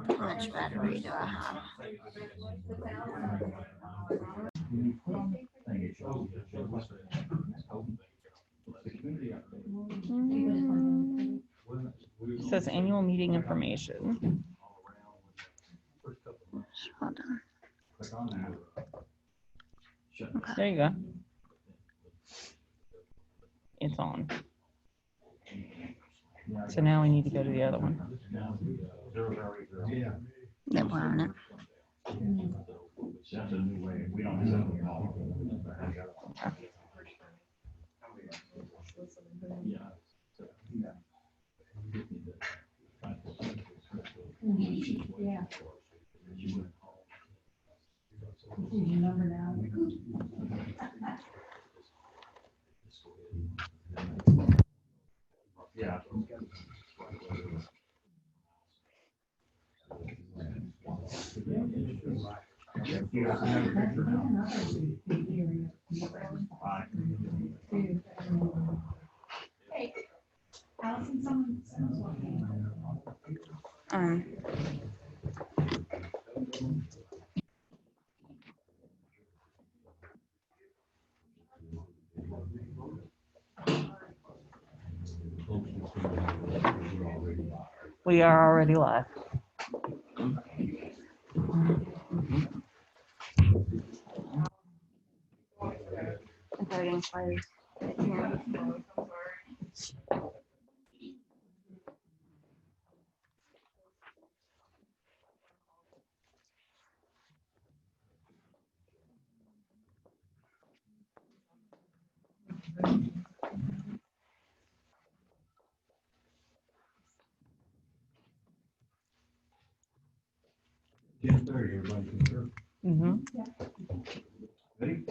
How much battery do I have? It says annual meeting information. Hold on. Okay. There you go. It's on. So now we need to go to the other one. That we're on it. That's a new way. We don't have that. Yeah. Your number now. Yeah. Hey, Allison, someone's walking. We are already live. Voting closed. Yeah. Everybody can hear. Ready?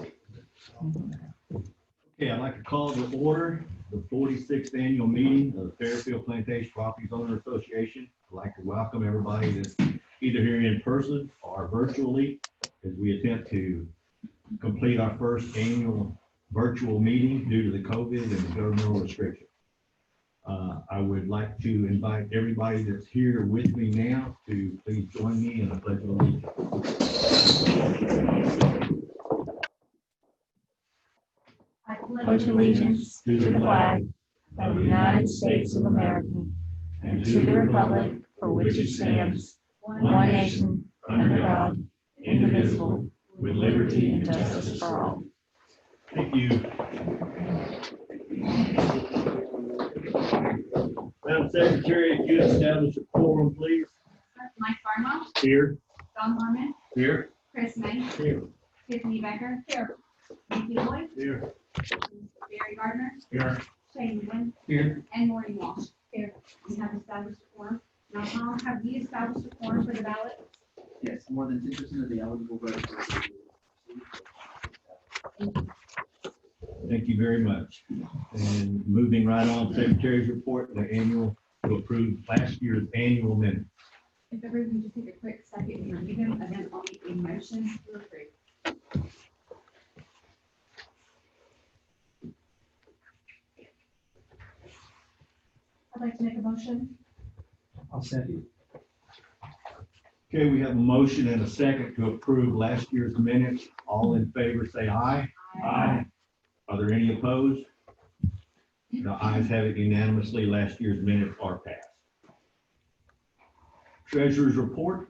Okay, I'd like to call to order the 46th annual meeting of the Fairfield Plantation Properties Owner Association. I'd like to welcome everybody that's either here in person or virtually as we attempt to complete our first annual virtual meeting due to the COVID and the governmental restrictions. I would like to invite everybody that's here with me now to please join me in the Pledge of Allegiance. I Pledge allegiance to the flag of the United States of America and to the republic for which it stands, one nation, under God, indivisible, with liberty and justice for all. Thank you. Madam Secretary, if you establish a quorum, please. Mike Barnwell, Here. Don Harmon, Here. Chris May, Here. Tiffany Becker, here, Nikki Lloyd, Here. Barry Gardner, Here. Shane Wynn, Here. and Maureen Walsh. Here, we have established a quorum. Now, Tom, have you established a quorum for the ballot? Yes, more than 10% of the eligible voters. Thank you very much. And moving right on, Secretary's report, the annual, to approve last year's annual minutes. If everyone just take a quick second and review them, and then I'll make a motion to approve. I'd like to make a motion. I'll second. Okay, we have a motion and a second to approve last year's minutes. All in favor, say aye. Aye. Are there any opposed? The ayes have it unanimously. Last year's minutes are passed. Treasurer's report.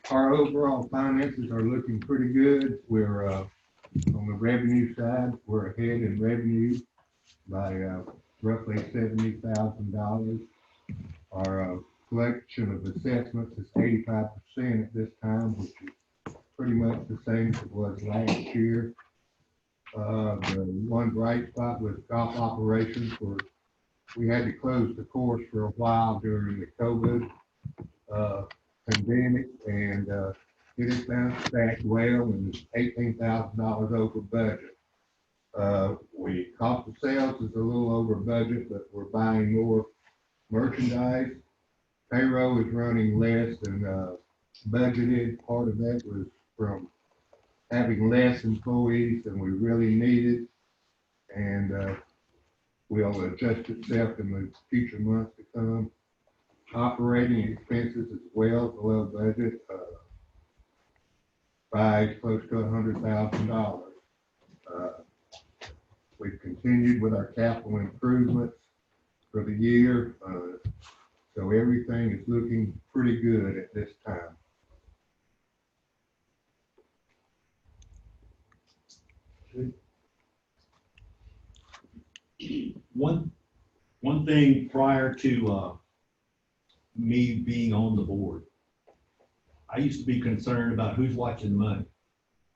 Our overall finances are looking pretty good. We're on the revenue side, we're ahead in revenue by roughly $70,000. Our collection of assessments is 85% at this time, which is pretty much the same as it was last year. The one bright spot was golf operations, where we had to close the course for a while during the COVID pandemic, and it has bounced back well and is $18,000 over budget. Cost of sales is a little over budget, but we're buying more merchandise. Payroll is running less than budgeted. Part of that was from having less employees than we really needed, and will adjust itself in the future months to come. operating expenses as well, below budget, by close to $100,000. We've continued with our capital improvements for the year, so everything is looking pretty good at this time. One thing prior to me being on the board, I used to be concerned about who's watching money.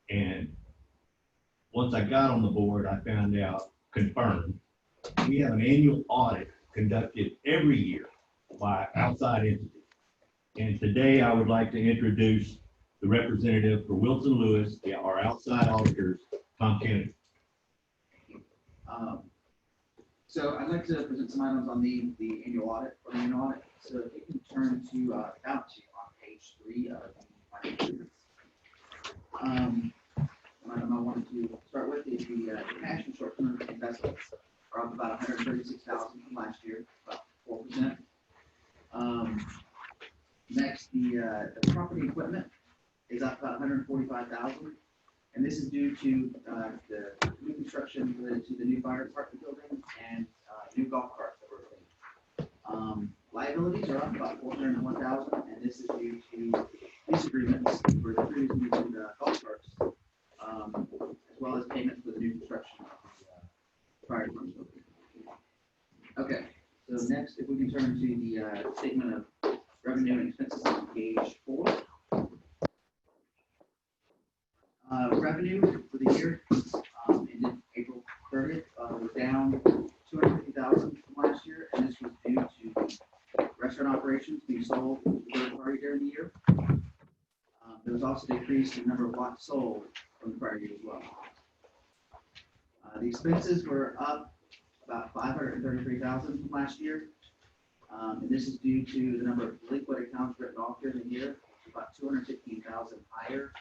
And once I got on the board, I found out, confirmed, we have an annual audit conducted every year by outside entities. And today I would like to introduce the representative for Wilson Lewis, our outside auditors, Tom Kennedy. So I'd like to present some items on the annual audit, or the annual audit. So if you can turn to balance sheet on page 3 of the financial statements. One item I wanted to start with is the cash and short-term investments are up about 136,000 from last year, about 4%. Next, the property equipment is up about 145,000. And this is due to the new construction related to the new fire department building and new golf carts that we're putting. Liabilities are up about 401,000, and this is due to lease agreements for the previously mentioned golf carts, as well as payments for the new construction of the fire department building. Okay, so next, if we can turn to the statement of revenue and expenses on page 4. Revenue for the year ended April 30th was down 250,000 from last year, and this was due to restaurant operations being sold to third party during the year. There was also a decrease in the number of lots sold from the prior year as well. The expenses were up about 533,000 from last year, and this is due to the number of delinquent accounts written off during the year, about 215,000 higher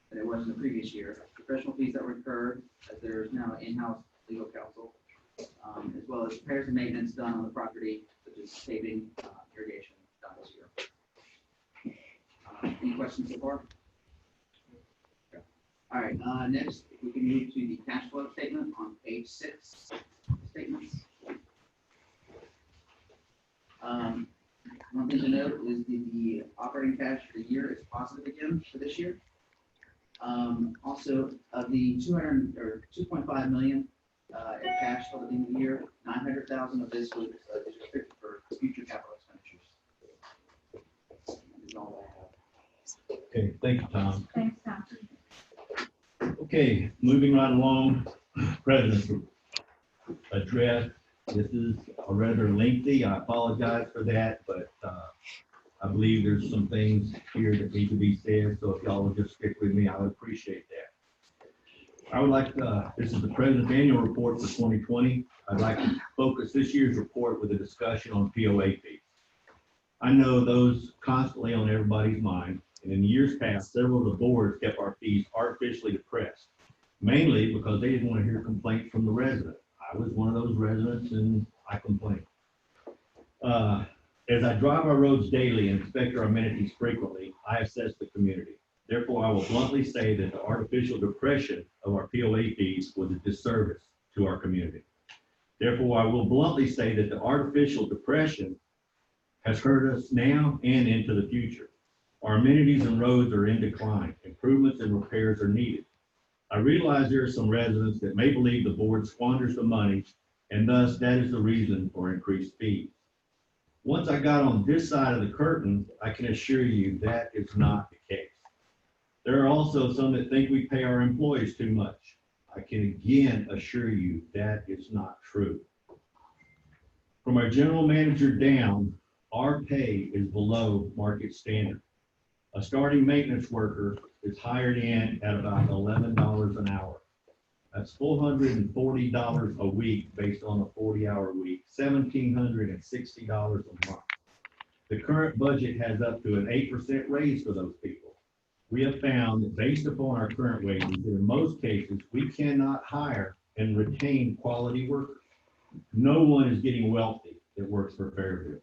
than it was in the previous year. Professional fees that were incurred, as there is now in-house legal counsel, as well as repairs and maintenance done on the property, such as paving, irrigation done this year. Any questions so far? Okay. All right, next, if we can move to the cash flow statement on page 6, statements. One thing to note is the operating cash for the year is positive again for this year. Also, of the 2.5 million in cash for the end of the year, 900,000 of this was is restricted for future capital expenditures. That is all I have. Okay, thank you, Tom. Thanks, Tom. Okay, moving right along, President's address. This is a rather lengthy. I apologize for that, but I believe there's some things here that need to be said. So if y'all will just stick with me, I would appreciate that. I would like to, this is the President's annual report for 2020. I'd like to focus this year's report with a discussion on POA fees. I know those constantly on everybody's mind, and in years past, several of the boards kept our fees artificially depressed, mainly because they didn't want to hear complaints from the resident. I was one of those residents, and I complained. As I drive our roads daily and inspect our amenities frequently, I assess the community. Therefore, I will bluntly say that the artificial depression of our POA fees was a disservice to our community. Therefore, I will bluntly say that the artificial depression has hurt us now and into the future. Our amenities and roads are in decline. Improvements and repairs are needed. I realize there are some residents that may believe the board squanders the money, and thus that is the reason for increased fees. Once I got on this side of the curtain, I can assure you that is not the case. There are also some that think we pay our employees too much. I can again assure you that is not true. From our general manager down, our pay is below market standard. A starting maintenance worker is hired in at about $11 an hour. That's $440 a week based on a 40-hour week, $1,760 a month. The current budget has up to an 8% raise for those people. We have found that based upon our current wages, that in most cases, we cannot hire and retain quality workers. No one is getting wealthy that works for Fairfield.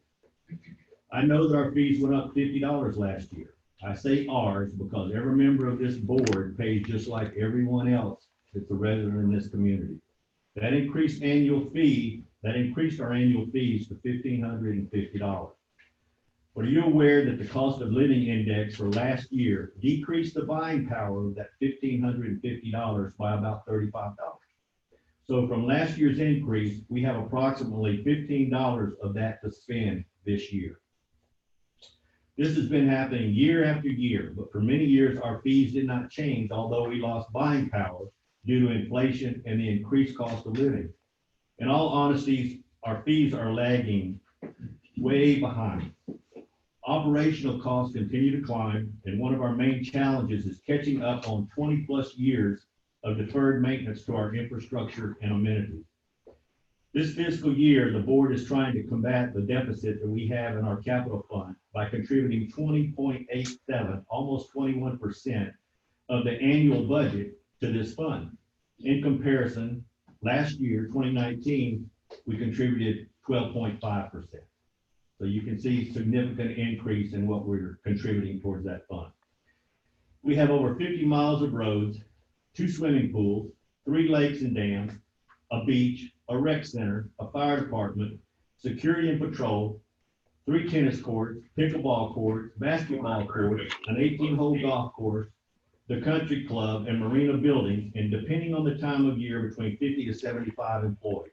I know that our fees went up $50 last year. I say ours because every member of this board pays just like everyone else that's a resident in this community. That increased our annual fees to $1,550. But are you aware that the cost of living index for last year decreased the buying power of that $1,550 by about $35? So from last year's increase, we have approximately $15 of that to spend this year. This has been happening year after year, but for many years, our fees did not change, although we lost buying power due to inflation and the increased cost of living. In all honesty, our fees are lagging way behind. Operational costs continue to climb, and one of our main challenges is catching up on 20+ years of deferred maintenance to our infrastructure and amenities. This fiscal year, the board is trying to combat the deficit that we have in our capital fund by contributing 20.87, almost 21% of the annual budget to this fund. In comparison, last year, 2019, we contributed 12.5%. So you can see significant increase in what we're contributing towards that fund. We have over 50 miles of roads, 2 swimming pools, 3 lakes and dams, a beach, a rec center, a fire department, security and patrol, 3 tennis courts, pickleball courts, basketball courts, an 18-hole golf course, the country club, and marina building, and depending on the time of year, between 50 to 75 employees.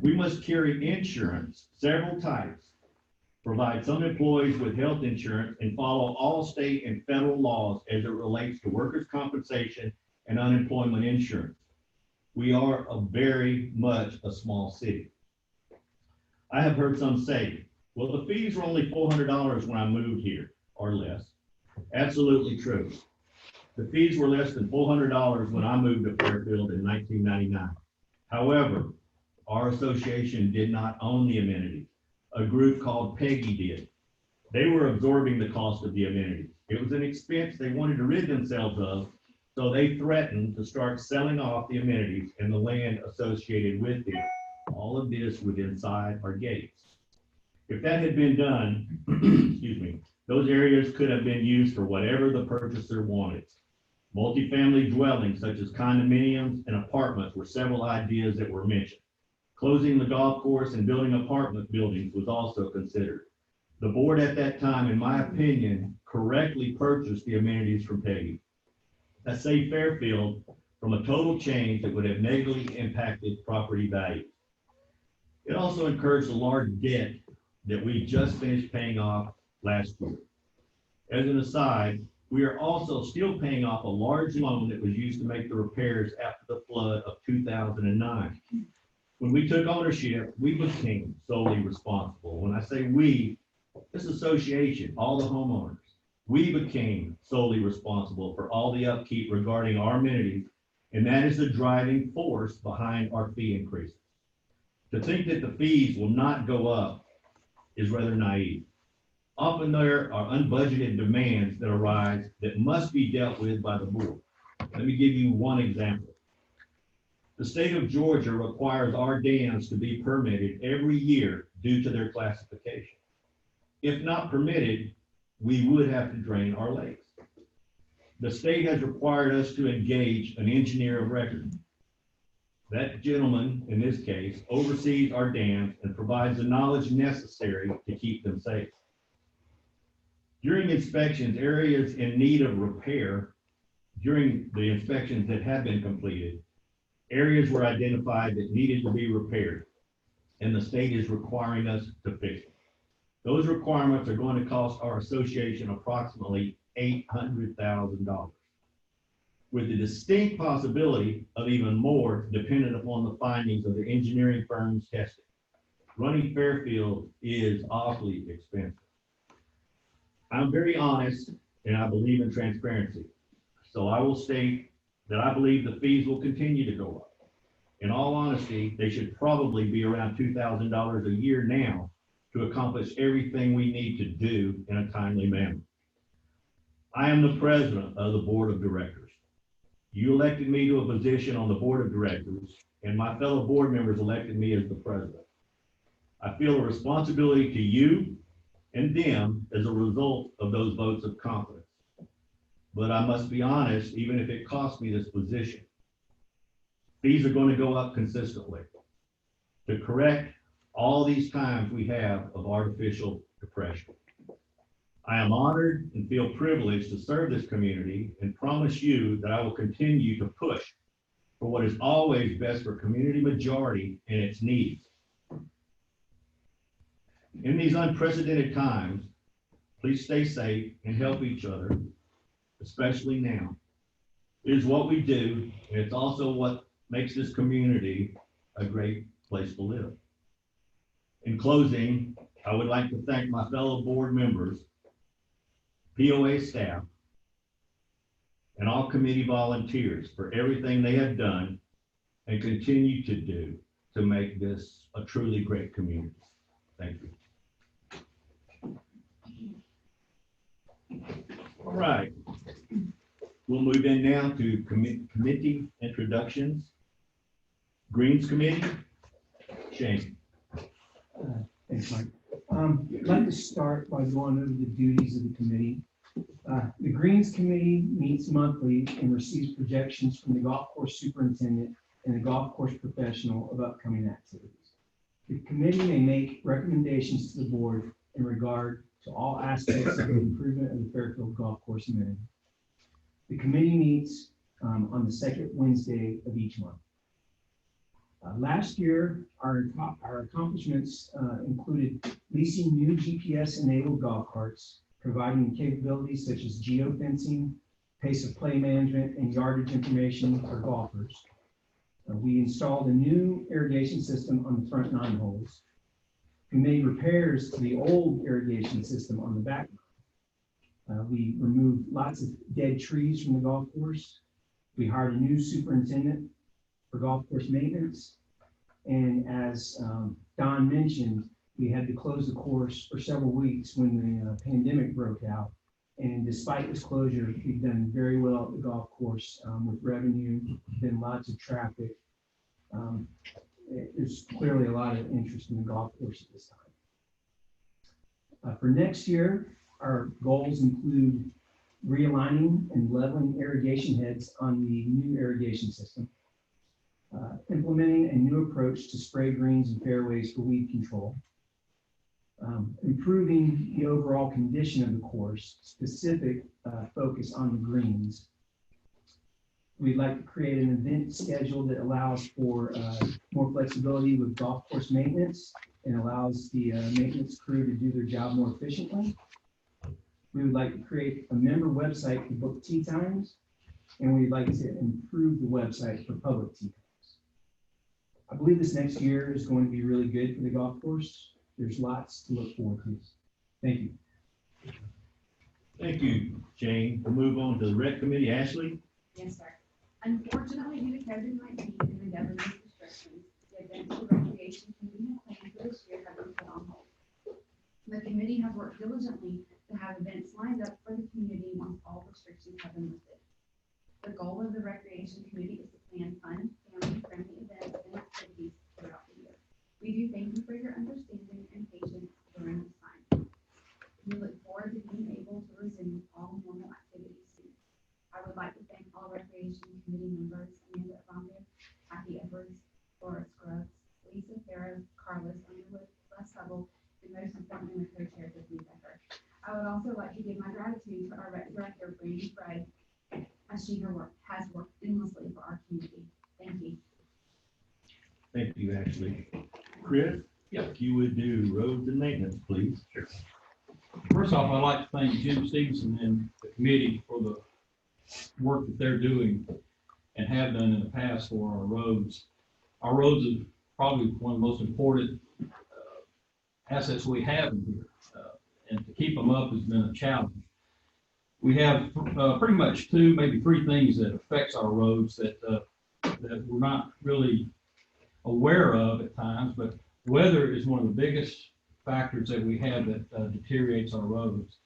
We must carry insurance, several types, provide some employees with health insurance, and follow all state and federal laws as it relates to workers' compensation and unemployment insurance. We are very much a small city. I have heard some say, well, the fees were only $400 when I moved here, or less. Absolutely true. The fees were less than $400 when I moved to Fairfield in 1999. However, our association did not own the amenities. A group called Peggy did. They were absorbing the cost of the amenities. It was an expense they wanted to rid themselves of, so they threatened to start selling off the amenities and the land associated with them. All of this was inside our gates. If that had been done, excuse me, those areas could have been used for whatever the purchaser wanted. Multifamily dwellings such as condominiums and apartments were several ideas that were mentioned. Closing the golf course and building apartment buildings was also considered. The board at that time, in my opinion, correctly purchased the amenities from Peggy. That saved Fairfield from a total change that would have negatively impacted property values. It also encouraged a large debt that we just finished paying off last year. As an aside, we are also still paying off a large loan that was used to make the repairs after the flood of 2009. When we took ownership, we became solely responsible. When I say we, this association, all the homeowners, we became solely responsible for all the upkeep regarding our amenities, and that is the driving force behind our fee increases. To think that the fees will not go up is rather naive. Often there are unbudgeted demands that arise that must be dealt with by the board. Let me give you one example. The state of Georgia requires our dams to be permitted every year due to their classification. If not permitted, we would have to drain our lakes. The state has required us to engage an engineer of record. That gentleman, in this case, oversees our dams and provides the knowledge necessary to keep them safe. During inspections, areas in need of repair, during the inspections that have been completed, areas were identified that needed to be repaired, and the state is requiring us to fix it. Those requirements are going to cost our association approximately $800,000, with the distinct possibility of even more dependent upon the findings of the engineering firm's testing. Running Fairfield is awfully expensive. I'm very honest, and I believe in transparency. So I will state that I believe the fees will continue to go up. In all honesty, they should probably be around $2,000 a year now to accomplish everything we need to do in a timely manner. I am the president of the board of directors. You elected me to a position on the board of directors, and my fellow board members elected me as the president. I feel a responsibility to you in them as a result of those votes of confidence. But I must be honest, even if it costs me this position, fees are going to go up consistently to correct all these times we have of artificial depression. I am honored and feel privileged to serve this community and promise you that I will continue to push for what is always best for community majority and its needs. In these unprecedented times, please stay safe and help each other, especially now. It is what we do, and it's also what makes this community a great place to live. In closing, I would like to thank my fellow board members, POA staff, and all committee volunteers for everything they have done and continue to do to make this a truly great community. Thank you. All right. We'll move in now to committee introductions. Greens Committee, Shane. Thanks, Mike. I'd like to start by going over the duties of the committee. The Greens Committee meets monthly and receives projections from the golf course superintendent and the golf course professional of upcoming activities. The committee may make recommendations to the board in regard to all aspects of the improvement of the Fairfield Golf Course amenity. The committee meets on the second Wednesday of each month. Last year, our accomplishments included leasing new GPS-enabled golf carts, providing capabilities such as geofencing, pace of play management, and yardage information for golfers. We installed a new irrigation system on the front 9 holes. We made repairs to the old irrigation system on the back 9. We removed lots of dead trees from the golf course. We hired a new superintendent for golf course maintenance. And as Don mentioned, we had to close the course for several weeks when the pandemic broke out. And despite this closure, we've done very well at the golf course with revenue, been lots of traffic. There's clearly a lot of interest in the golf course at this time. For next year, our goals include realigning and leveling irrigation heads on the new irrigation system, implementing a new approach to spray greens and fairways for weed control, improving the overall condition of the course, specific focus on the greens. We'd like to create an event schedule that allows for more flexibility with golf course maintenance and allows the maintenance crew to do their job more efficiently. We would like to create a member website to book tee times, and we'd like to improve the website for public tee times. I believe this next year is going to be really good for the golf course. There's lots to look forward to. Thank you. Thank you, Shane. We'll move on to the Rec Committee. Ashley? Yes, sir. Unfortunately, due to COVID-19 and the government's restrictions, the events and recreation committee had planned for this year have been put on hold. The committee has worked diligently to have events lined up for the community once all restrictions have been lifted. The goal of the recreation committee is to plan fun, family-friendly events and activities throughout the year. We do thank you for your understanding and patience during this time. We look forward to being able to resume all normal activities soon. I would like to thank all recreation committee members, Amanda Avonda, Kathy Edwards, Laura Scruggs, Lisa Farrow, Carlos Underwood, Les Hubble, and most importantly, my co-chair, Tiffany Becker. I would also like to give my gratitude to our rec director, Brandy Frey, as she has worked endlessly for our community. Thank you. Thank you, Ashley. Chris? If you would do roads and maintenance, please. Sure. First off, I'd like to thank Jim Stevenson and the committee for the work that they're doing and have done in the past for our roads. Our roads are probably one of the most important assets we have in here, and to keep them up has been a challenge. We have pretty much 2, maybe 3 things that affects our roads that we're not really aware of at times, but weather is one of the biggest factors that we have that deteriorates our roads.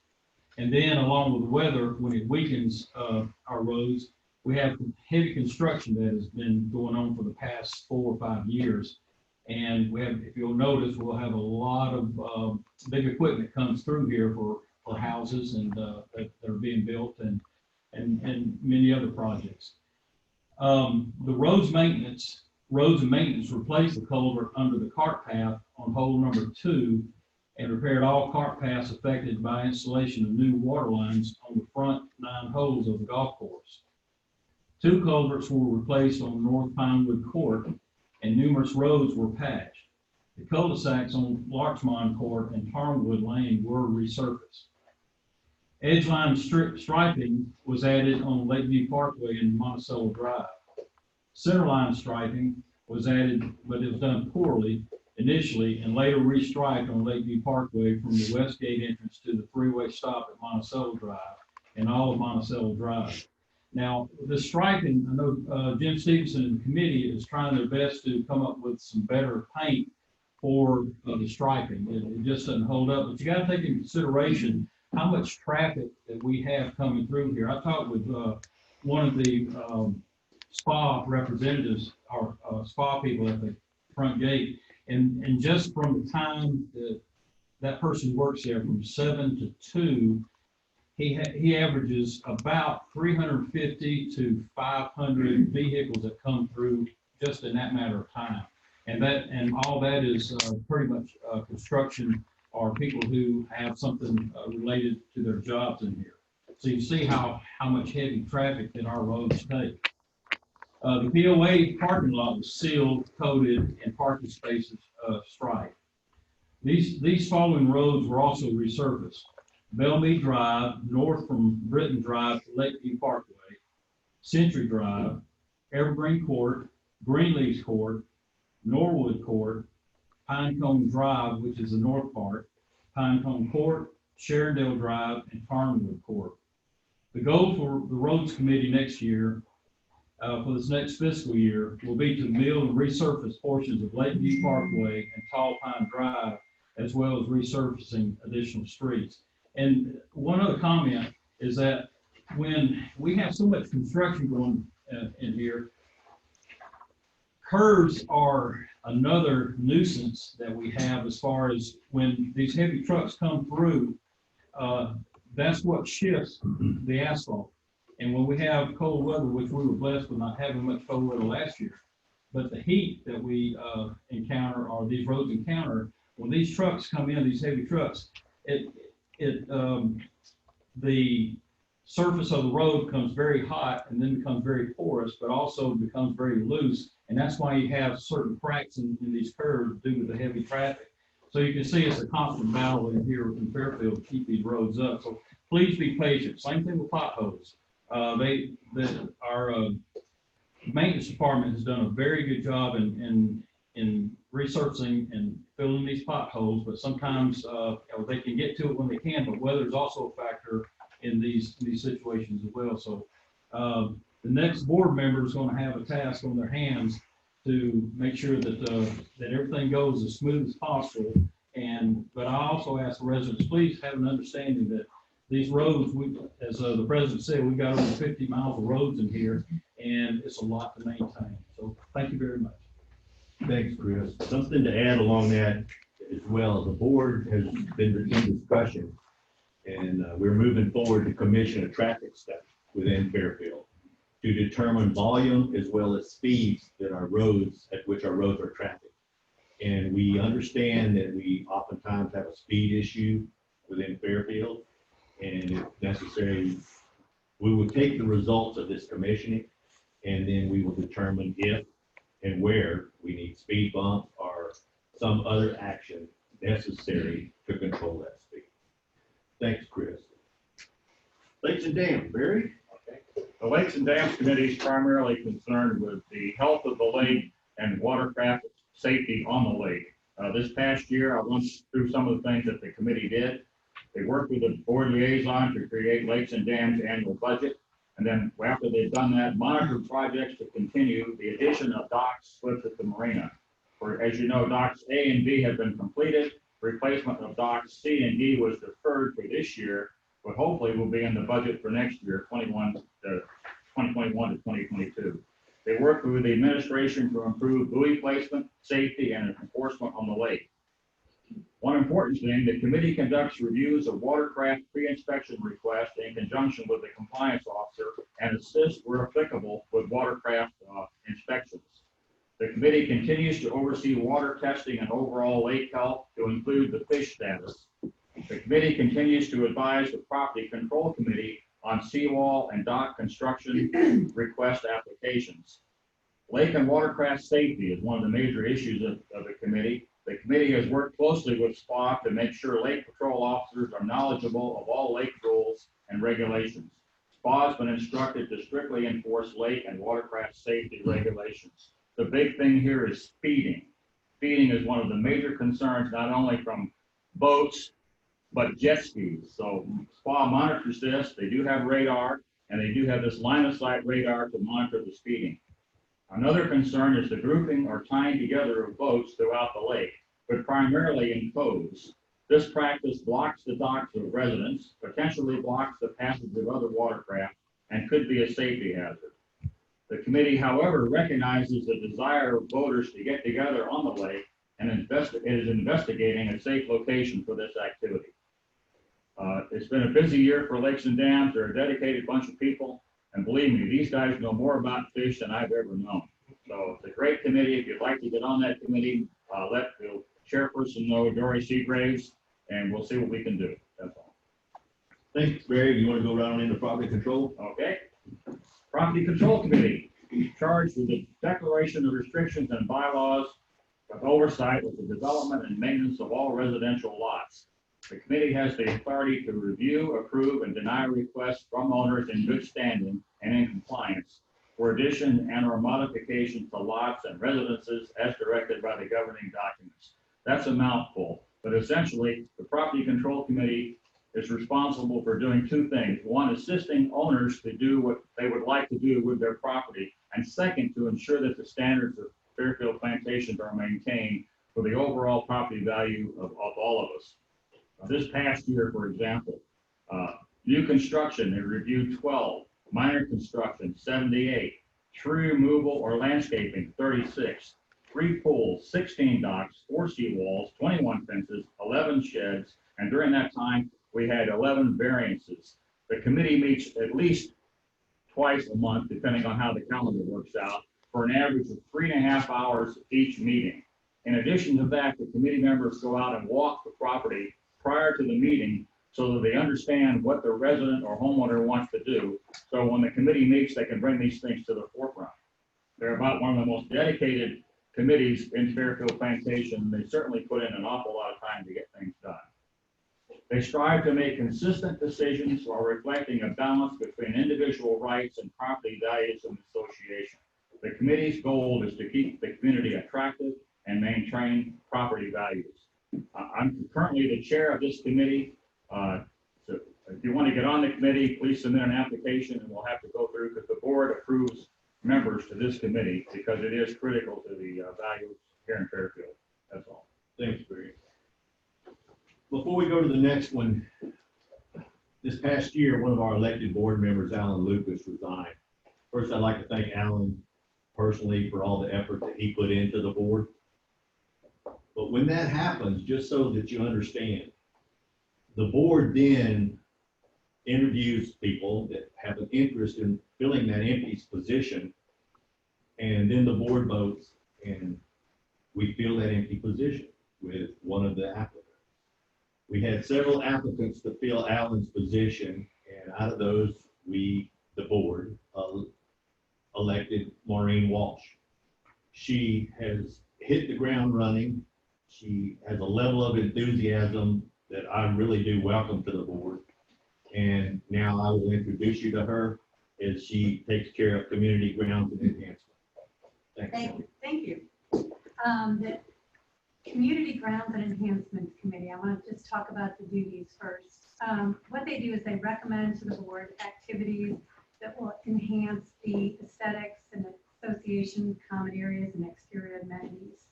And then along with weather, when it weakens our roads, we have heavy construction that has been going on for the past 4 or 5 years. And we have, if you'll notice, we'll have a lot of big equipment comes through here for houses and that are being built and many other projects. The roads and maintenance replaced the culvert under the cart path on hole number 2 and repaired all cart paths affected by installation of new water lines on the front 9 holes of the golf course. 2 culverts were replaced on North Pinewood Court and numerous roads were patched. The cul-de-sacs on Larchmont Court and Tarnwood Lane were resurfaced. Edgeline striping was added on Lakeview Parkway and Monticello Drive. Centerline striping was added, but it was done poorly initially and later restriped on Lakeview Parkway from the west gate entrance to the 3-way stop at Monticello Drive and all of Monticello Drive. Now, the striping, I know Jim Stevenson and the committee is trying their best to come up with some better paint for the striping. It just doesn't hold up, but you got to take into consideration how much traffic that we have coming through here. I talked with one of the spa representatives, or spa people at the front gate, and just from the time that person works there from 7 to 2, he averages about 350 to 500 vehicles that come through just in that matter of time. And all that is pretty much construction or people who have something related to their jobs in here. So you see how much heavy traffic that our roads take. The POA parking lot was sealed, coated, and parking spaces striped. These following roads were also resurfaced. Bellmead Drive, north from Britton Drive to Lakeview Parkway, Century Drive, Evergreen Court, Greenleaf's Court, Norwood Court, Pinecone Drive, which is the north part, Pinecone Court, Sherindale Drive, and Tarnwood Court. The goal for the Roads Committee next year, for this next fiscal year, will be to mill and resurface portions of Lakeview Parkway and Tall Pine Drive, as well as resurfacing additional streets. And one other comment is that when we have so much construction going in here, curves are another nuisance that we have as far as when these heavy trucks come through, that's what shifts the asphalt. And when we have cold weather, which we were blessed with not having much cold weather last year, but the heat that we encounter, or these roads encounter, when these trucks come in, these heavy trucks, the surface of the road becomes very hot and then becomes very porous, but also becomes very loose. And that's why you have certain cracks in these curves due to the heavy traffic. So you can see it's a constant battle in here in Fairfield to keep these roads up. So please be patient. Same thing with potholes. Our maintenance department has done a very good job in resurfacing and filling these potholes, but sometimes they can get to it when they can, but weather is also a factor in these situations as well. So the next board member is going to have a task on their hands to make sure that that everything goes as smooth as possible. But I also ask the residents, please have an understanding that these roads, as the president said, we've got over 50 miles of roads in here, and it's a lot to maintain. So thank you very much. Thanks, Chris. Something to add along that as well. The board has been in discussion, and we're moving forward to commission a traffic study within Fairfield to determine volume as well as speeds that our roads, at which our roads are trafficked. And we understand that we oftentimes have a speed issue within Fairfield, and if necessary, we will take the results of this commissioning, and then we will determine if and where we need speed bumps or some other action necessary to control that speed. Thanks, Chris. Lakes and Dams, Barry? The Lakes and Dams Committee is primarily concerned with the health of the lake and watercraft safety on the lake. This past year, I went through some of the things that the committee did. They worked with the board liaison to create Lakes and Dams annual budget. And then after they've done that, monitor projects to continue the addition of docks, slips at the marina. For, as you know, docks A and B have been completed. Replacement of docks C and D was deferred for this year, but hopefully will be in the budget for next year, 2021 to 2022. They work with the administration to improve buoy placement, safety, and enforcement on the lake. One important thing, the committee conducts reviews of watercraft pre-inspection requests in conjunction with the compliance officer and assists where applicable with watercraft inspections. The committee continues to oversee water testing and overall lake health to include the fish status. The committee continues to advise the property control committee on seawall and dock construction request applications. Lake and watercraft safety is one of the major issues of the committee. The committee has worked closely with SPA to make sure lake patrol officers are knowledgeable of all lake rules and regulations. SPA has been instructed to strictly enforce lake and watercraft safety regulations. The big thing here is speeding. Speeding is one of the major concerns, not only from boats, but jet skis. So SPA monitors this. They do have radar, and they do have this line of sight radar to monitor the speeding. Another concern is the grouping or tying together of boats throughout the lake, but primarily in coves. This practice blocks the docks of residents, potentially blocks the passage of other watercraft, and could be a safety hazard. The committee, however, recognizes the desire of boaters to get together on the lake and is investigating a safe location for this activity. It's been a busy year for lakes and dams. They're a dedicated bunch of people. And believe me, these guys know more about fish than I've ever known. So it's a great committee. If you'd like to get on that committee, let the chairperson know, Dory Seagraves, and we'll see what we can do. That's all. Thanks, Barry. You want to go right on into property control? Okay. Property Control Committee, charged with the declaration of restrictions and bylaws with oversight of the development and maintenance of all residential lots. The committee has the authority to review, approve, and deny requests from owners in good standing and in compliance for addition and or modification to lots and residences as directed by the governing documents. That's a mouthful, but essentially the Property Control Committee is responsible for doing two things. One, assisting owners to do what they would like to do with their property, and second, to ensure that the standards of Fairfield Plantations are maintained for the overall property value of all of us. This past year, for example, new construction, they reviewed 12, minor construction, 78, tree removal or landscaping, 36, 3 pools, 16 docks, 4 seawalls, 21 fences, 11 sheds, and during that time, we had 11 variances. The committee meets at least twice a month, depending on how the calendar works out, for an average of 3.5 hours each meeting. In addition to that, the committee members go out and walk the property prior to the meeting so that they understand what the resident or homeowner wants to do. So when the committee meets, they can bring these things to the forefront. They're about one of the most dedicated committees in Fairfield Plantation. They certainly put in an awful lot of time to get things done. They strive to make consistent decisions while reflecting a balance between individual rights and property values of the association. The committee's goal is to keep the community attractive and maintain property values. I'm currently the chair of this committee. So if you want to get on the committee, please submit an application and we'll have to go through because the board approves members to this committee because it is critical to the values here in Fairfield. That's all. Thanks, Barry. Before we go to the next one, this past year, one of our elected board members, Alan Lucas, resigned. First, I'd like to thank Alan personally for all the effort that he put into the board. But when that happens, just so that you understand, the board then interviews people that have an interest in filling that empty position, and then the board votes, and we fill that empty position with one of the applicants. We had several applicants to fill Alan's position, and out of those, we, the board, elected Maureen Walsh. She has hit the ground running. She has a level of enthusiasm that I really do welcome to the board. And now I will introduce you to her as she takes care of community grounds and enhancement. Thank you. Thank you. The Community Grounds and Enhancements Committee, I want to just talk about the duties first. What they do is they recommend to the board activities that will enhance the aesthetics and association, common areas, and exterior amenities.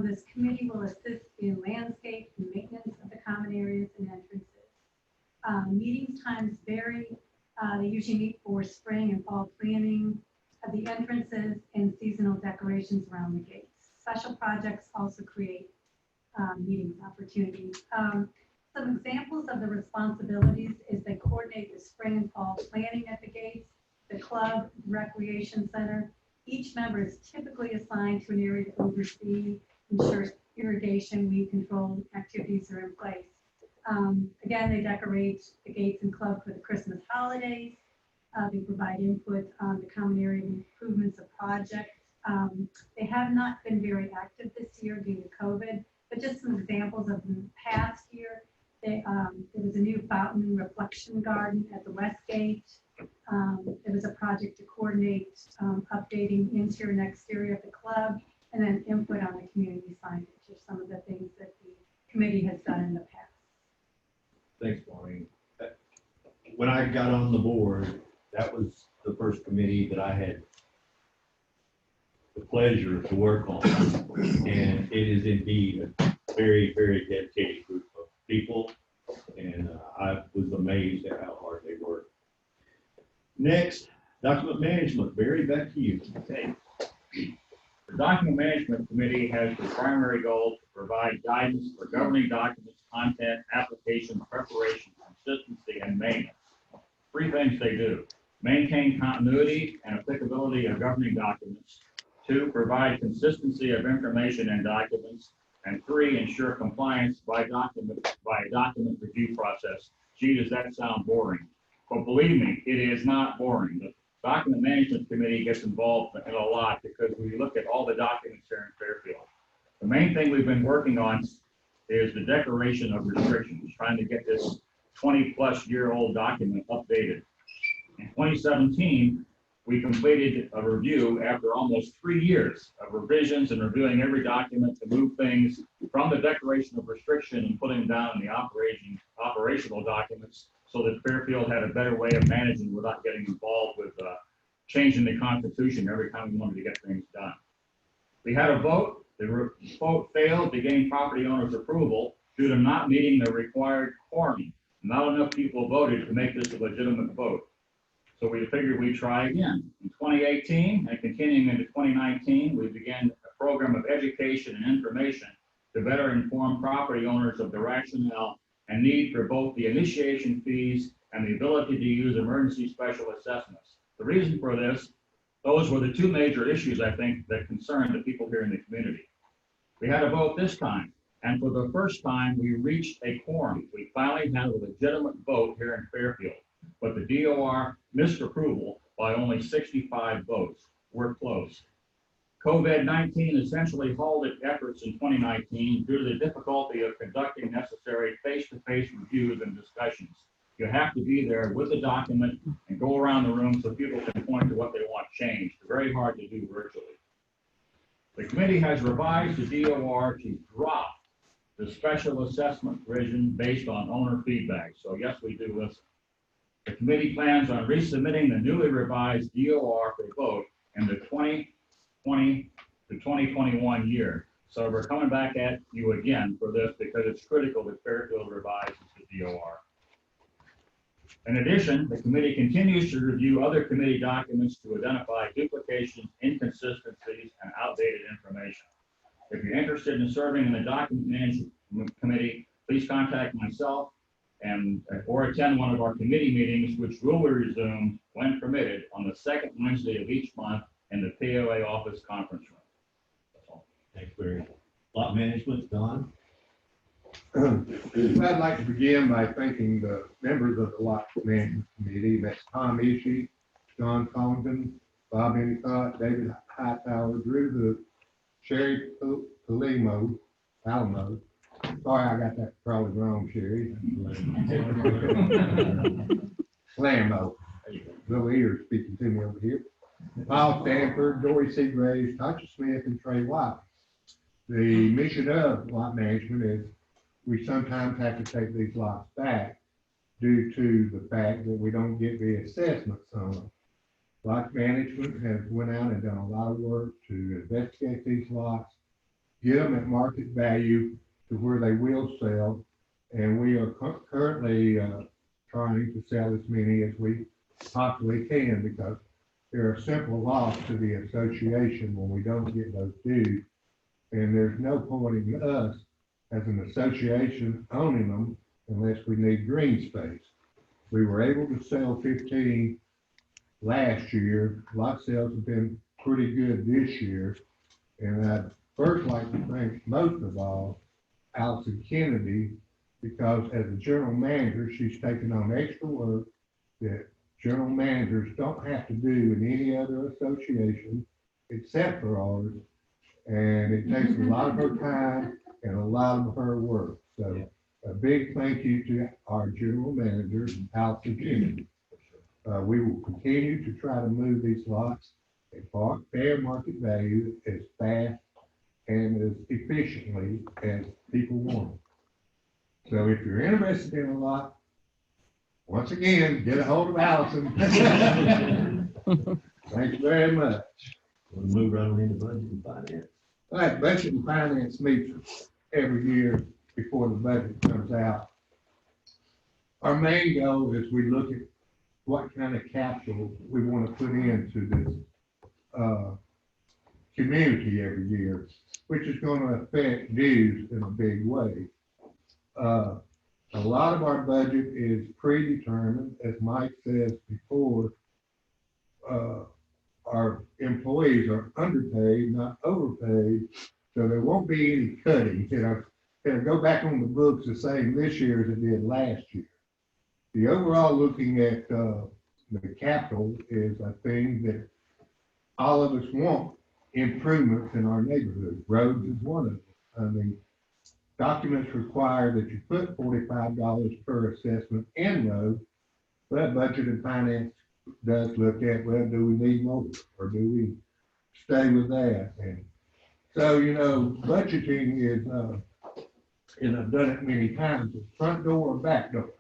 This committee will assist in landscape and maintenance of the common areas and entrances. Meeting times vary. They usually meet for spring and fall planning. the entrances and seasonal decorations around the gates. Special projects also create meetings opportunities. Some examples of the responsibilities is they coordinate the spring and fall planning at the gates, the club, recreation center. Each member is typically assigned to an area to oversee, ensure irrigation, weed control activities are in place. Again, they decorate the gates and club for the Christmas holidays. They provide input on the common area improvements of projects. They have not been very active this year due to COVID, but just some examples of the past year. There was a new fountain reflection garden at the west gate. There was a project to coordinate updating interior and exterior of the club, and then input on the community signage are some of the things that the committee has done in the past. Thanks, Maureen. When I got on the board, that was the first committee that I had the pleasure to work on. And it is indeed a very, very dedicated group of people. And I was amazed at how hard they work. Next, document management. Barry, back to you. Okay. The Document Management Committee has the primary goal to provide guidance for governing documents, content, application, preparation, consistency, and maintenance. Three things they do: maintain continuity and applicability of governing documents. 2, provide consistency of information and documents. And 3, ensure compliance by a document review process. Gee, does that sound boring? But believe me, it is not boring. The Document Management Committee gets involved in a lot because we look at all the documents here in Fairfield. The main thing we've been working on is the declaration of restrictions, trying to get this 20-plus-year-old document updated. In 2017, we completed a review after almost 3 years of revisions and reviewing every document to move things from the declaration of restriction and putting down the operational documents so that Fairfield had a better way of managing without getting involved with changing the Constitution every time we wanted to get things done. We had a vote. The vote failed to gain property owners' approval due to not meeting the required quorum. Not enough people voted to make this a legitimate vote. So we figured we'd try again. In 2018 and continuing into 2019, we began a program of education and information to better inform property owners of the rationale and need for both the initiation fees and the ability to use emergency special assessments. The reason for this, those were the two major issues, I think, that concerned the people here in the community. We had a vote this time, and for the first time, we reached a quorum. We finally had a legitimate vote here in Fairfield, but the DOR missed approval by only 65 votes. We're close. COVID-19 essentially halted efforts in 2019 due to the difficulty of conducting necessary face-to-face reviews and discussions. You have to be there with the document and go around the room so people can point to what they want changed. Very hard to do virtually. The committee has revised the DOR to drop the special assessment provision based on owner feedback. So yes, we do listen. The committee plans on resubmitting the newly revised DOR for vote in the 2020 to 2021 year. So we're coming back at you again for this because it's critical that Fairfield revises the DOR. In addition, the committee continues to review other committee documents to identify duplications, inconsistencies, and outdated information. If you're interested in serving in the Document Management Committee, please contact myself or attend one of our committee meetings, which will resume when permitted on the second Wednesday of each month in the POA office conference room. That's all. Thanks, Barry. Lot management, Don? I'd like to begin by thanking the members of the Lot Management Committee. That's Tom Ishii, John Collington, Bob Endicott, David Hightower, Drew the Sherry Alamo. Sorry, I got that probably wrong, Sherry. Lamo. Little ears speaking to me over here. Paul Stanford, Dory C. Graves, Tasha Smith, and Trey White. The mission of lot management is we sometimes have to take these lots back due to the fact that we don't get the assessments on them. Lot management has went out and done a lot of work to investigate these lots, get them at market value to where they will sell, and we are currently trying to sell as many as we possibly can because they're a simple loss to the association when we don't get those dues. And there's no point in us as an association owning them unless we need green space. We were able to sell 15 last year. Lot sales have been pretty good this year. And I'd first like to thank most of all Allison Kennedy, because as a general manager, she's taken on extra work that general managers don't have to do in any other association except for ours. And it takes a lot of her time and a lot of her work. So a big thank you to our general manager, Allison Kennedy. We will continue to try to move these lots at fair market value as fast and as efficiently as people want. So if you're interested in a lot, once again, get a hold of Allison. Thank you very much. We'll move right on into budget and finance. All right, budget and finance meets every year before the budget comes out. Our main goal is we look at what kind of capital we want to put into this community every year, which is going to affect dues in a big way. A lot of our budget is predetermined, as Mike says before. Our employees are underpaid, not overpaid, so there won't be any cutting. It'll go back on the books the same this year as it did last year. The overall looking at the capital is a thing that all of us want improvements in our neighborhood. Roads is one of them. I mean, documents require that you put $45 per assessment in road, but budget and finance does look at, well, do we need more or do we stay with that? And so, budgeting is, and I've done it many times, front door or back door.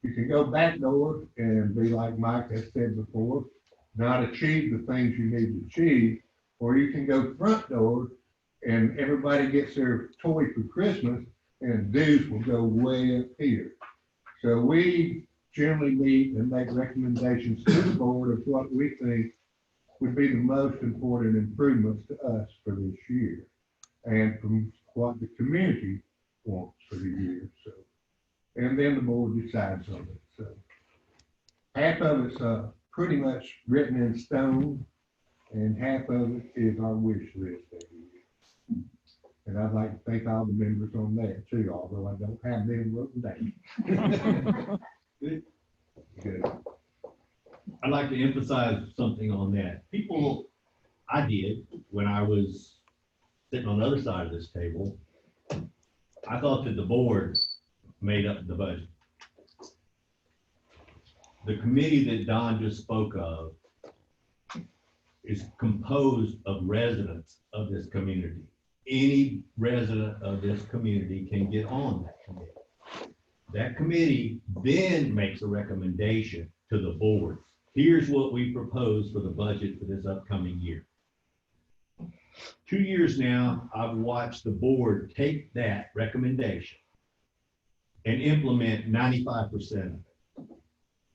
You can go back door and be like Mike has said before, not achieve the things you need to achieve, or you can go front door and everybody gets their toy for Christmas and dues will go way up here. So we generally meet and make recommendations to the board of what we think would be the most important improvements to us for this year and from what the community wants for the year. So, and then the board decides on it. So half of it's pretty much written in stone and half of it is our wish list every year. And I'd like to thank all the members on that too, although I don't have them written down. Good. I'd like to emphasize something on that. I did, when I was sitting on the other side of this table, I thought that the board made up the budget. The committee that Don just spoke of is composed of residents of this community. Any resident of this community can get on that committee. That committee then makes a recommendation to the board. Here's what we propose for the budget for this upcoming year. 2 years now, I've watched the board take that recommendation and implement 95% of it.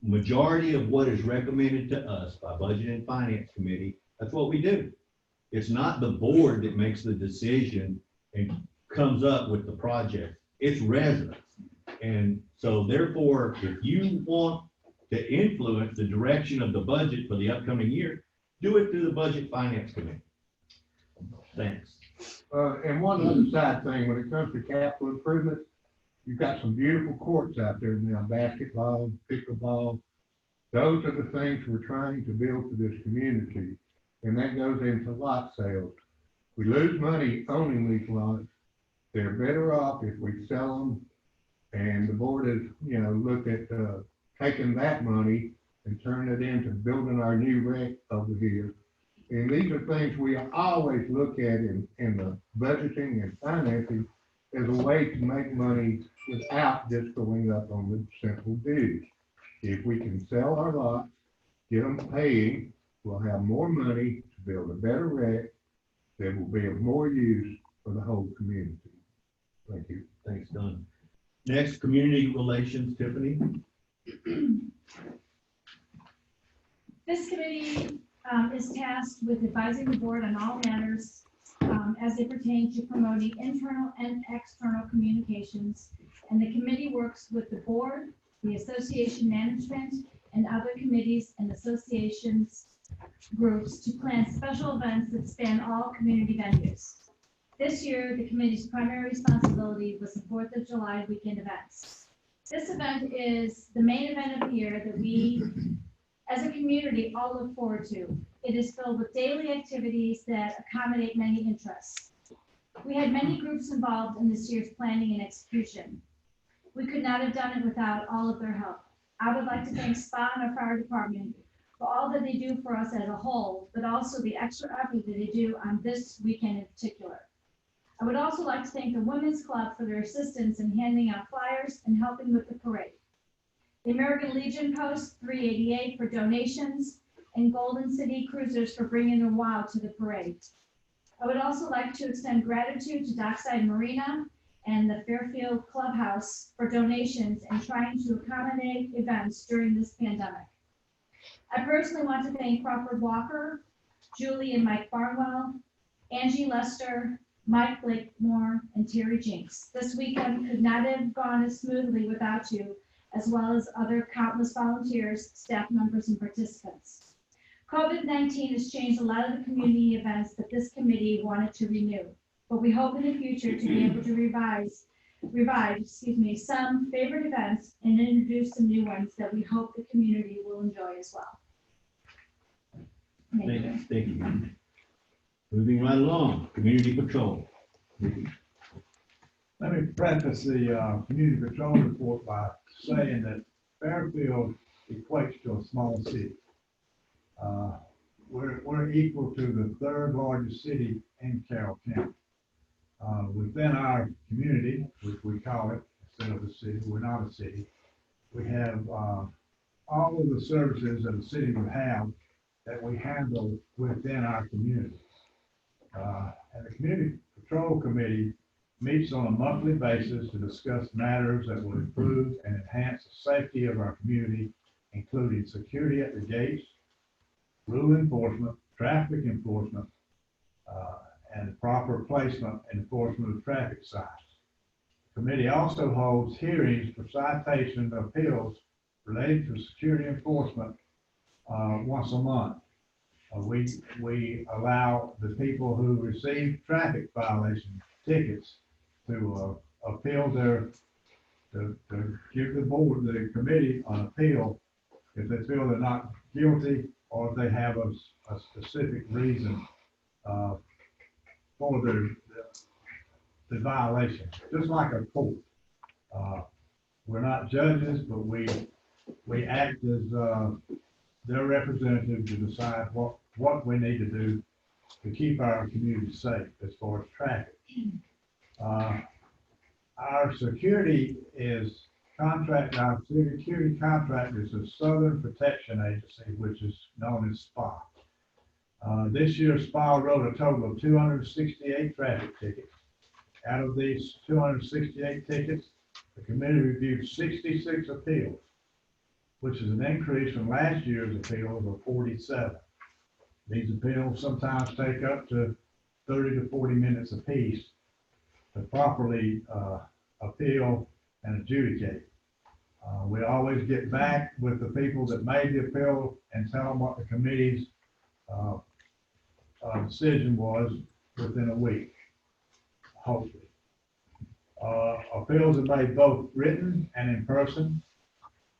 Majority of what is recommended to us by Budget and Finance Committee, that's what we do. It's not the board that makes the decision and comes up with the project. It's residents. And so therefore, if you want to influence the direction of the budget for the upcoming year, do it through the Budget Finance Committee. Thanks. And one other side thing, when it comes to capital improvements, you've got some beautiful courts out there now, basketball, pickleball. Those are the things we're trying to build for this community. And that goes into lot sales. We lose money owning these lots. They're better off if we sell them. And the board has, looked at taking that money and turning it into building our new rec over here. And these are things we always look at in the budgeting and financing as a way to make money without just going up on the simple dues. If we can sell our lots, get them paying, we'll have more money to build a better rec that will be of more use for the whole community. Thank you. Thanks, Don. Next, community relations, Tiffany. This committee is tasked with advising the board on all matters as they pertain to promoting internal and external communications. And the committee works with the board, the association management, and other committees and associations groups to plan special events that span all community venues. This year, the committee's primary responsibility was the 4th of July weekend events. This event is the main event of the year that we, as a community, all look forward to. It is filled with daily activities that accommodate many interests. We had many groups involved in this year's planning and execution. We could not have done it without all of their help. I would like to thank SPA and our fire department for all that they do for us as a whole, but also the extra effort that they do on this weekend in particular. I would also like to thank the Women's Club for their assistance in handing out flyers and helping with the parade. The American Legion Post 388 for donations, and Golden City Cruisers for bringing their wow to the parade. I would also like to extend gratitude to Dockside Marina and the Fairfield Clubhouse for donations and trying to accommodate events during this pandemic. I personally want to thank Crawford Walker, Julie and Mike Barnwell, Angie Lester, Mike Blakemore, and Terry Jinks. This weekend could not have gone as smoothly without you, as well as other countless volunteers, staff members, and participants. COVID-19 has changed a lot of the community events that this committee wanted to renew, but we hope in the future to be able to revive some favorite events and introduce some new ones that we hope the community will enjoy as well. Thank you. Thank you. Moving right along, community patrol. Let me preface the community patrol report by saying that Fairfield equates to a small city. We're equal to the third largest city in Carroll County. Within our community, which we call it, instead of a city, we're not a city. We have all of the services that a city would have that we handle within our community. And the Community Patrol Committee meets on a monthly basis to discuss matters that will improve and enhance the safety of our community, including security at the gates, rule enforcement, traffic enforcement, and proper placement and enforcement of traffic signs. The committee also holds hearings for citation appeals related to security enforcement once a month. We allow the people who receive traffic violation tickets to appeal to give the board, the committee on appeal if they feel they're not guilty or if they have a specific reason for the violation, just like a court. We're not judges, but we act as their representative to decide what we need to do to keep our community safe as far as traffic. Our security contract is the Southern Protection Agency, which is known as SPA. This year, SPA wrote a total of 268 traffic tickets. Out of these 268 tickets, the committee reviewed 66 appeals, which is an increase from last year's appeals of 47. These appeals sometimes take up to 30 to 40 minutes apiece to properly appeal and adjudicate. We always get back with the people that made the appeal and tell them what the committee's decision was within a week, hopefully. Appeals are made both written and in person.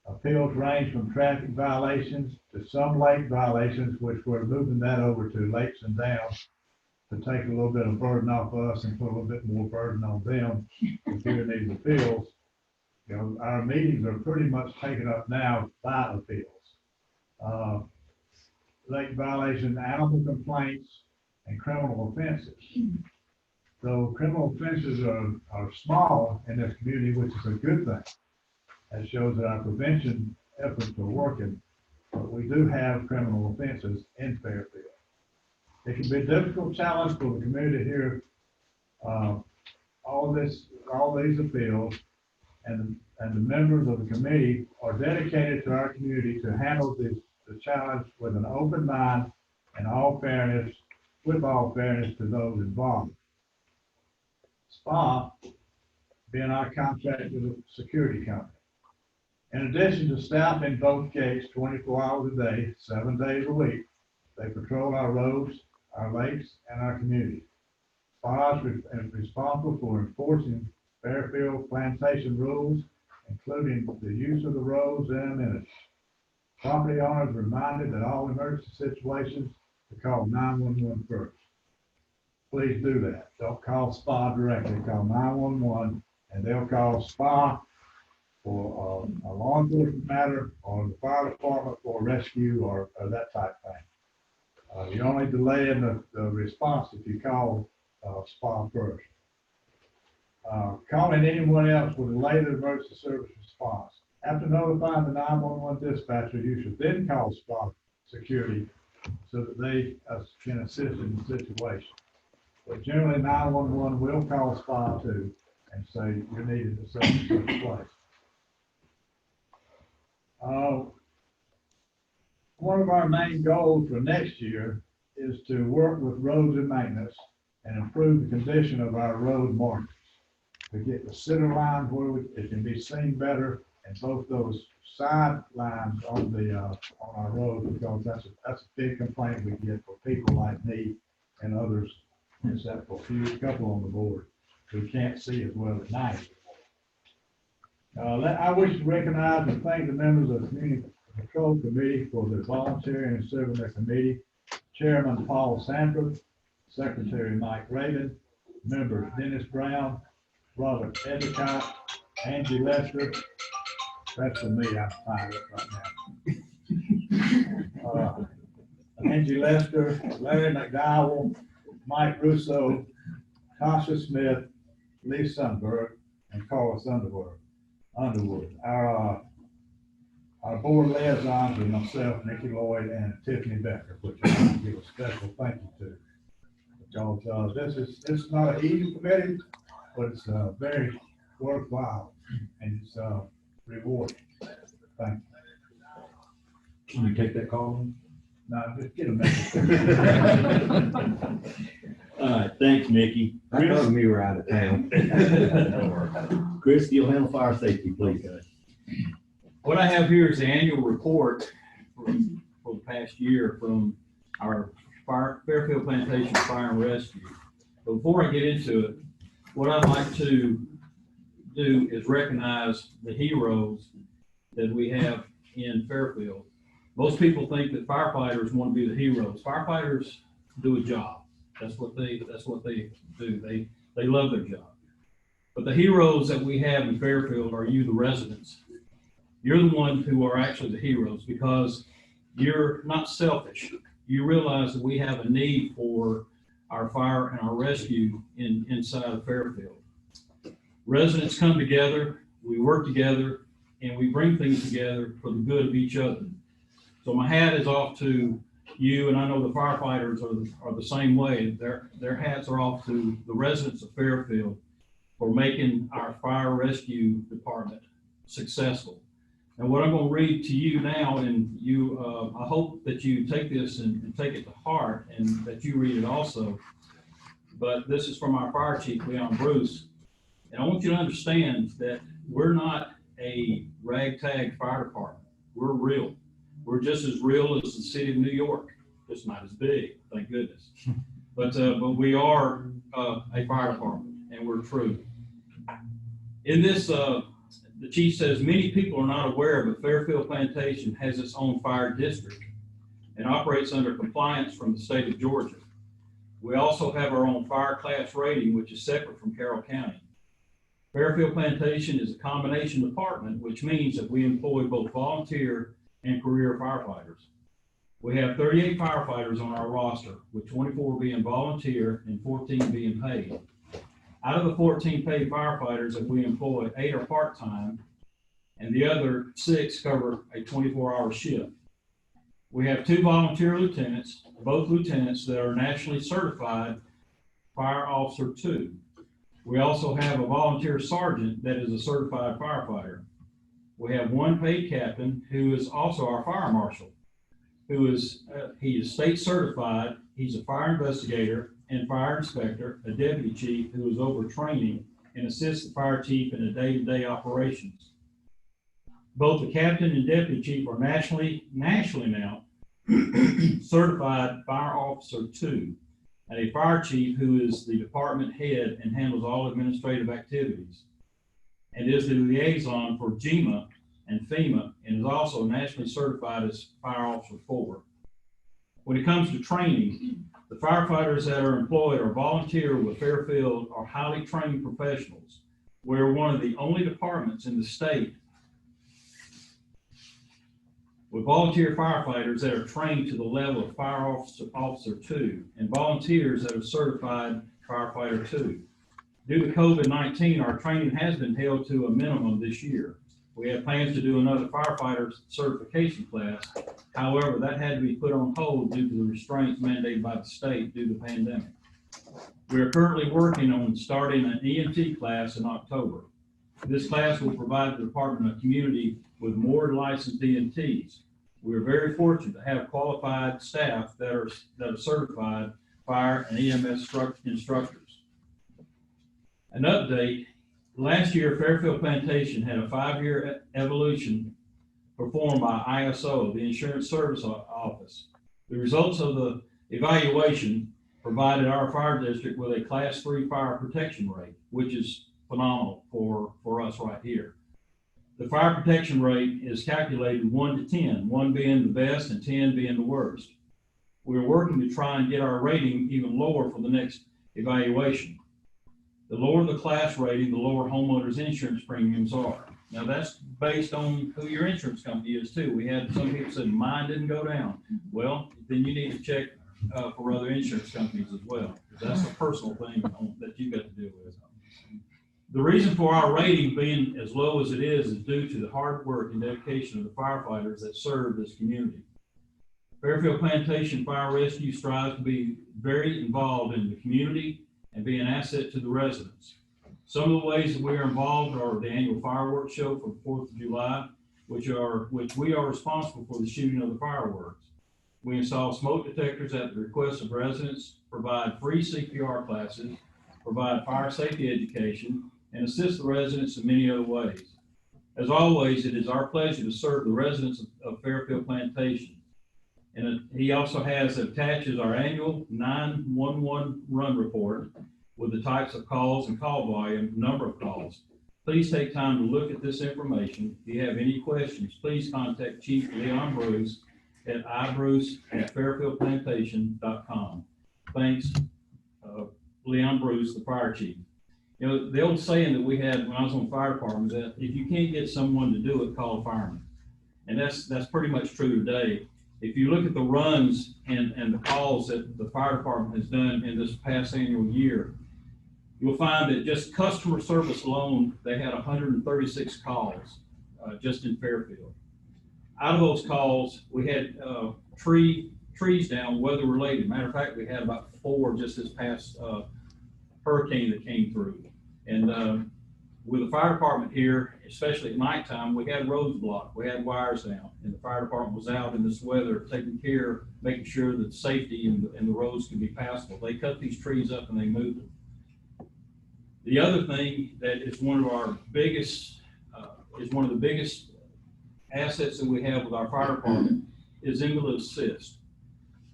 Appeals range from traffic violations to some lake violations, which we're moving that over to lakes and dams to take a little bit of burden off us and put a little bit more burden on them to hear these appeals. You know, our meetings are pretty much taken up now by appeals. Lake violation, animal complaints, and criminal offenses. So criminal offenses are small in this community, which is a good thing. That shows that our prevention efforts are working, but we do have criminal offenses in Fairfield. It can be a difficult challenge for the community to hear all these appeals, and the members of the committee are dedicated to our community to handle the challenge with an open mind with all fairness to those involved. SPA being our contract with a security company. In addition to staff in both gates 24 hours a day, 7 days a week, they patrol our roads, our lakes, and our communities. SPA is responsible for enforcing Fairfield plantation rules, including the use of the roads and amenities. Property owners are reminded that all emergency situations to call 911 first. Please do that. Don't call SPA directly, call 911, and they'll call SPA for a law enforcement matter, or the fire department for rescue, or that type of thing. You only delay in the response if you call SPA first. Calling anyone else will delay the emergency service response. After notifying the 911 dispatcher, you should then call SPA security so that they can assist in the situation. But generally, 911 will call SPA too and say you're needed to such place. One of our main goals for next year is to work with roads and maintenance and improve the condition of our road markings. To get the center line where it can be seen better, and both those side lines on our road, because that's a big complaint we get for people like me and others, except for a couple on the board who can't see as well at night. I wish to recognize and thank the members of the Community Control Committee for their volunteering and serving their committee. Chairman Paul Sanford, Secretary Mike Raven, members Dennis Brown, Robert Endicott, Angie Lester. That's for me, I'm fine with right now. Angie Lester, Larry McDowell, Mike Russo, Tasha Smith, Lee Sundberg, and Carlos Underwood. Our board liaisons are myself, Nikki Lloyd, and Tiffany Becker, which I want to give a special thank you to. Because this is not an easy committee, but it's very worthwhile and it's rewarding. Thank you. Can you take that call? No, just get a message. All right, thanks, Mickey. I told him you were out of town. Chris, you'll handle fire safety, please. What I have here is the annual report for the past year from our Fairfield Plantation Fire and Rescue. But before I get into it, what I'd like to do is recognize the heroes that we have in Fairfield. Most people think that firefighters want to be the heroes. Firefighters do a job. That's what they do. They love their job. But the heroes that we have in Fairfield are you, the residents. You're the ones who are actually the heroes because you're not selfish. You realize that we have a need for our fire and our rescue inside of Fairfield. Residents come together, we work together, and we bring things together for the good of each other. So my hat is off to you, and I know the firefighters are the same way. Their hats are off to the residents of Fairfield for making our fire rescue department successful. And what I'm going to read to you now, and you, I hope that you take this and take it to heart, and that you read it also. But this is from our fire chief, Leon Bruce. And I want you to understand that we're not a ragtag fire department. We're real. We're just as real as the city of New York, just not as big, thank goodness. But we are a fire department, and we're true. In this, the chief says, many people are not aware, but Fairfield Plantation has its own fire district and operates under compliance from the state of Georgia. We also have our own fire class rating, which is separate from Carroll County. Fairfield Plantation is a combination department, which means that we employ both volunteer and career firefighters. We have 38 firefighters on our roster, with 24 being volunteer and 14 being paid. Out of the 14 paid firefighters that we employ, 8 are part-time, and the other 6 cover a 24-hour shift. We have 2 volunteer lieutenants, both lieutenants that are nationally certified Fire Officer 2. We also have a volunteer sergeant that is a certified firefighter. We have 1 paid captain who is also our fire marshal. he is state certified. He's a fire investigator and fire inspector, a deputy chief who is over training and assists the fire chief in the day-to-day operations. Both the captain and deputy chief are nationally now certified fire officer 2, and a fire chief who is the department head and handles all administrative activities, and is the liaison for GEMA and FEMA, and is also nationally certified as fire officer 4. When it comes to training, the firefighters that are employed or volunteer with Fairfield are highly trained professionals. We're one of the only departments in the state with volunteer firefighters that are trained to the level of fire officer 2 and volunteers that are certified firefighter 2. Due to COVID-19, our training has been held to a minimum this year. We have plans to do another firefighter certification class. However, that had to be put on hold due to the restraints mandated by the state due to the pandemic. We are currently working on starting an EMT class in October. This class will provide the Department of Community with more licensed EMTs. We are very fortunate to have qualified staff that are certified fire and EMS instructors. An update. Last year, Fairfield Plantation had a 5-year evolution performed by ISO, the Insurance Service Office. The results of the evaluation provided our fire district with a Class 3 fire protection rate, which is phenomenal for us right here. The fire protection rate is calculated 1 to 10, 1 being the best and 10 being the worst. We're working to try and get our rating even lower for the next evaluation. The lower the class rating, the lower homeowners insurance premiums are. Now that's based on who your insurance company is too. We had some people said mine didn't go down. Well, then you need to check for other insurance companies as well. That's a personal thing that you got to deal with. The reason for our rating being as low as it is due to the hard work and dedication of the firefighters that serve this community. Fairfield Plantation Fire Rescue strives to be very involved in the community and be an asset to the residents. Some of the ways that we are involved are the annual fireworks show for the 4th of July, which we are responsible for the shooting of the fireworks. We install smoke detectors at the request of residents, provide free CPR classes, provide fire safety education, and assist the residents in many other ways. As always, it is our pleasure to serve the residents of Fairfield Plantation. And he also attaches our annual 911 run report with the types of calls and call volume, number of calls. Please take time to look at this information. If you have any questions, please contact Chief Leon Bruce at ibruce@fairfieldplantation.com. Thanks, Leon Bruce, the fire chief. You know, the old saying that we had when I was on the fire department, that if you can't get someone to do it, call a fireman. And that's pretty much true today. If you look at the runs and the calls that the fire department has done in this past annual year, you'll find that just customer service alone, they had 136 calls just in Fairfield. Out of those calls, we had trees down, weather related. Matter of fact, we had about 4 just this past hurricane that came through. And with the fire department here, especially at nighttime, we had roads blocked, we had wires down, and the fire department was out in this weather taking care, making sure that safety and the roads could be passable. They cut these trees up and they moved them. The other thing that is one of our biggest, one of the biggest assets that we have with our fire department is ambulance assist.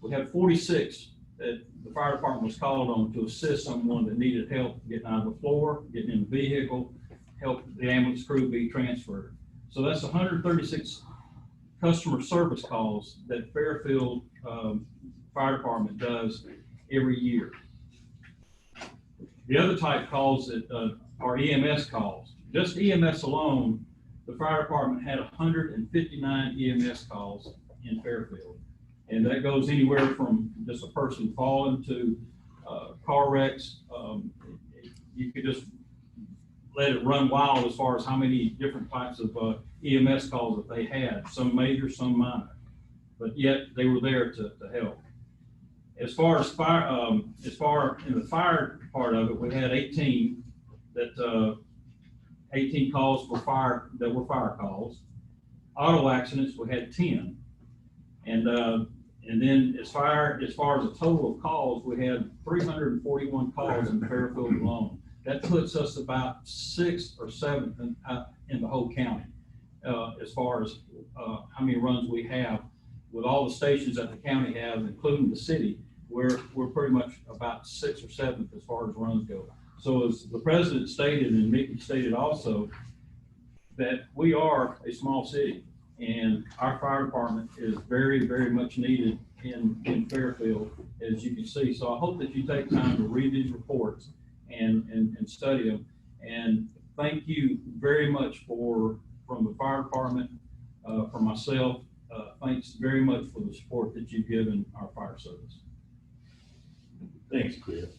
We have 46 that the fire department was called on to assist someone that needed help getting out of the floor, getting in the vehicle, help the ambulance crew be transferred. So that's 136 customer service calls that Fairfield Fire Department does every year. The other type calls that are EMS calls. Just EMS alone, the fire department had 159 EMS calls in Fairfield. And that goes anywhere from just a person falling to car wrecks. You could just let it run wild as far as how many different types of EMS calls that they had, some major, some minor, but yet they were there to help. As far as fire, in the fire part of it, we had 18 calls for fire that were fire calls. Auto accidents, we had 10. And then as far as the total of calls, we had 341 calls in Fairfield alone. That puts us about 6th or 7th in the whole county, as far as how many runs we have. With all the stations that the county has, including the city, we're pretty much about 6th or 7th as far as runs go. So as the president stated, and Mickey stated also, that we are a small city, and our fire department is very, very much needed in Fairfield, as you can see. So I hope that you take time to read these reports and study them. And thank you very much from the fire department, from myself, thanks very much for the support that you've given our fire service. Thanks, Chris.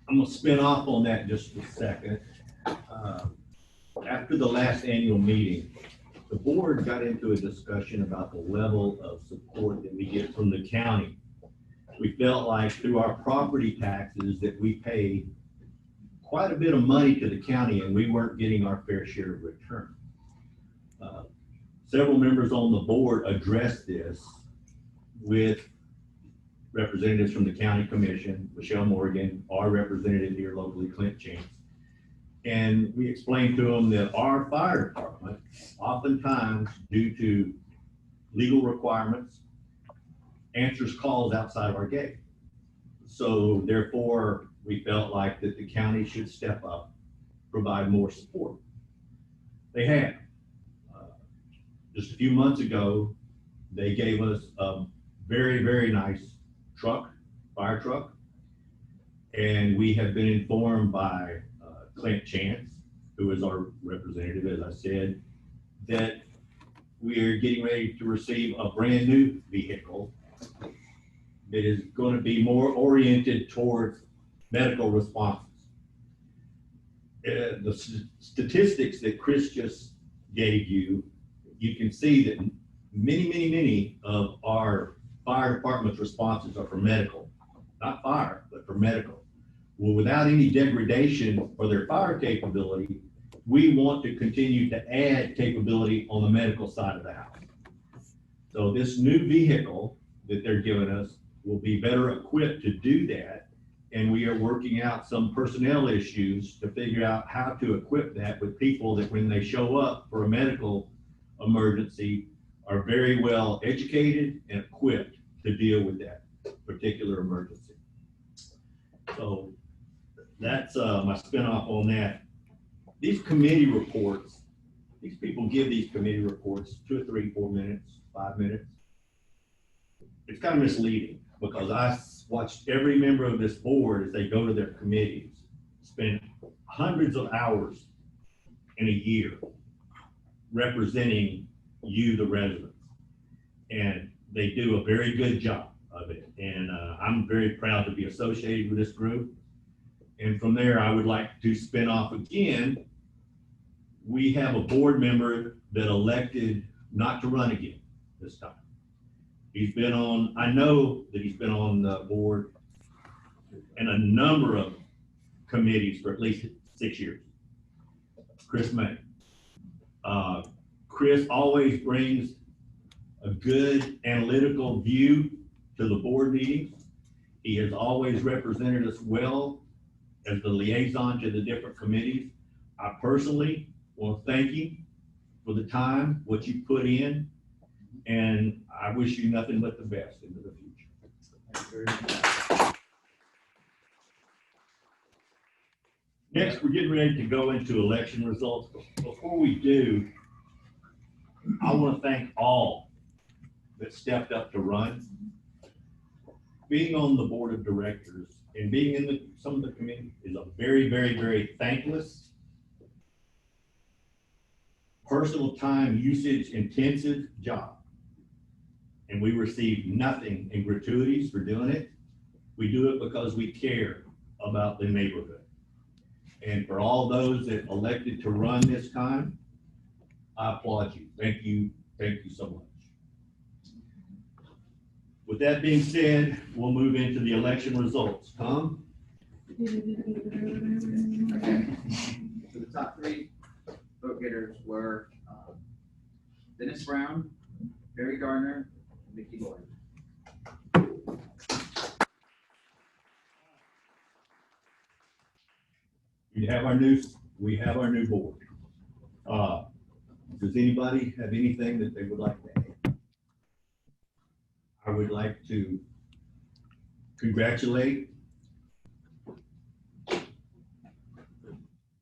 I'm gonna spin off on that just a second. After the last annual meeting, the board got into a discussion about the level of support that we get from the county. We felt like through our property taxes that we pay quite a bit of money to the county and we weren't getting our fair share of return. Several members on the board addressed this with representatives from the county commission, Michelle Morgan, our representative here locally, Clint Chance. And we explained to them that our fire department, oftentimes due to legal requirements, answers calls outside of our gate. So therefore, we felt like that the county should step up, provide more support. They have. Just a few months ago, they gave us a very, very nice truck, fire truck. And we have been informed by Clint Chance, who is our representative, as I said, that we are getting ready to receive a brand new vehicle that is going to be more oriented towards medical responses. The statistics that Chris just gave you, you can see that many of our fire department's responses are for medical, not fire, but for medical. Well, without any degradation for their fire capability, we want to continue to add capability on the medical side of the house. So this new vehicle that they're giving us will be better equipped to do that. And we are working out some personnel issues to figure out how to equip that with people that when they show up for a medical emergency are very well educated and equipped to deal with that particular emergency. So that's my spinoff on that. These committee reports, these people give these committee reports 2 or 3, 4 minutes, 5 minutes. It's kind of misleading because I watched every member of this board as they go to their committees, spend hundreds of hours in a year representing you, the residents. And they do a very good job of it. And I'm very proud to be associated with this group. And from there, I would like to spin off again. We have a board member that elected not to run again this time. He's been on, I know that he's been on the board and a number of committees for at least 6 years. Chris May. Chris always brings a good analytical view to the board meetings. He has always represented us well as the liaison to the different committees. I personally want to thank you for the time, what you put in, and I wish you nothing but the best into the future. Thank you very much. Next, we're getting ready to go into election results. Before we do, I want to thank all that stepped up to run. Being on the board of directors and being in some of the committee is a very, very, very thankless, personal time usage intensive job. And we receive nothing in gratuities for doing it. We do it because we care about the neighborhood. And for all those that elected to run this time, I applaud you. Thank you so much. With that being said, we'll move into the election results. Tom? So the top 3 vote getters were Dennis Brown, Barry Gardner, and Mickey Lloyd. We have our new board. Does anybody have anything that they would like to add? I would like to congratulate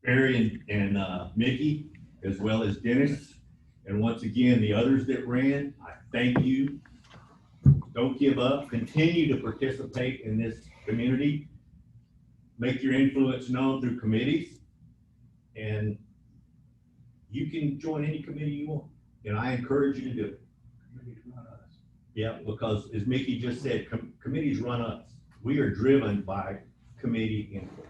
Barry and Mickey, as well as Dennis. And once again, the others that ran, I thank you. Don't give up, continue to participate in this community. Make your influence known through committees. And you can join any committee you want, and I encourage you to do it. Yeah, because as Mickey just said, committees run us. We are driven by committee input.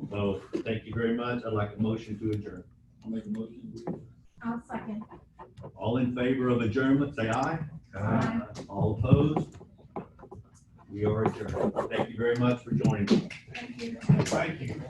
So thank you very much. I'd like a motion to adjourn. I'll make a motion. I'll second. All in favor of adjournment, say aye. Aye. All opposed? We are adjourned. Thank you very much for joining. Thank you. Thank you.